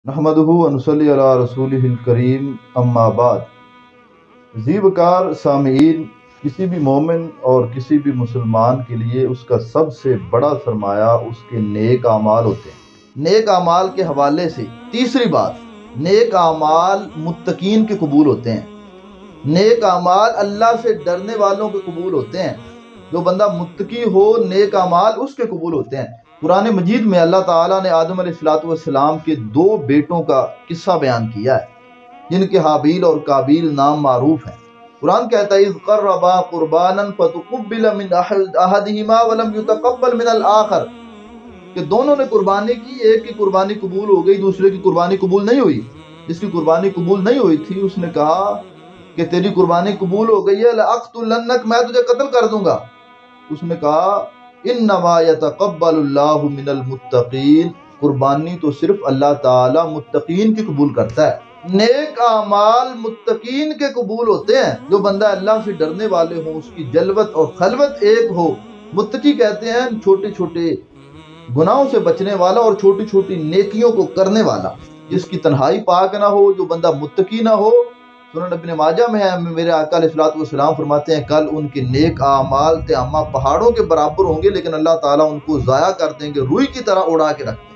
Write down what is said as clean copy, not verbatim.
نحمدہ ونصلی علی رسولہ الکریم، اما بعد۔ ذی وقار سامعین، کسی بھی مومن اور کسی بھی مسلمان کے لیے اس کا سب سے بڑا سرمایہ اس کے نیک اعمال ہوتے ہیں۔ نیک اعمال کے حوالے سے تیسری بات، نیک اعمال متقین کے قبول ہوتے ہیں۔ نیک اعمال اللہ سے ڈرنے والوں کے قبول ہوتے ہیں۔ جو بندہ متقی ہو، نیک اعمال اس کے قبول ہوتے ہیں۔ قرآن مجید میں اللہ تعالیٰ نے آدم علیہ السلام کے 2 بیٹوں کا قصہ بیان کیا ہے جن کے حابیل اور قابیل نام معروف ہیں۔ قرآن کہتا ہے اذ قربا قربانا فتقبل من احدہما ولم يتقبل من الآخر، کہ دونوں نے قربانی کی، ایک کی قربانی قبول ہو گئی، دوسرے کی قربانی قبول نہیں ہوئی۔ جس کی قربانی قبول نہیں ہوئی تھی اس نے کہا کہ تیری قربانی قبول ہو گئی ہے، لأقتلنک، میں تجھے قتل کر دوں گا۔ اس نے کہا انما یتقبل اللہ من المتقین، قربانی تو صرف اللہ تعالی متقین کی قبول کرتا ہے۔ نیک اعمال متقین کے قبول ہوتے ہیں۔ جو بندہ اللہ سے ڈرنے والے ہوں، اس کی جلوت اور خلوت ایک ہو۔ متقی کہتے ہیں چھوٹے چھوٹے گناہوں سے بچنے والا اور چھوٹی چھوٹی نیکیوں کو کرنے والا، جس کی تنہائی پاک نہ ہو، جو بندہ متقی نہ ہو۔ سنن ابن ماجہ میں ہے، میرے آقا علیہ السلام فرماتے ہیں کل ان کے نیک اعمال تہامہ پہاڑوں کے برابر ہوں گے، لیکن اللہ تعالیٰ ان کو ضائع کر دیں گے، روئی کی طرح اڑا کے رکھ دیں گے۔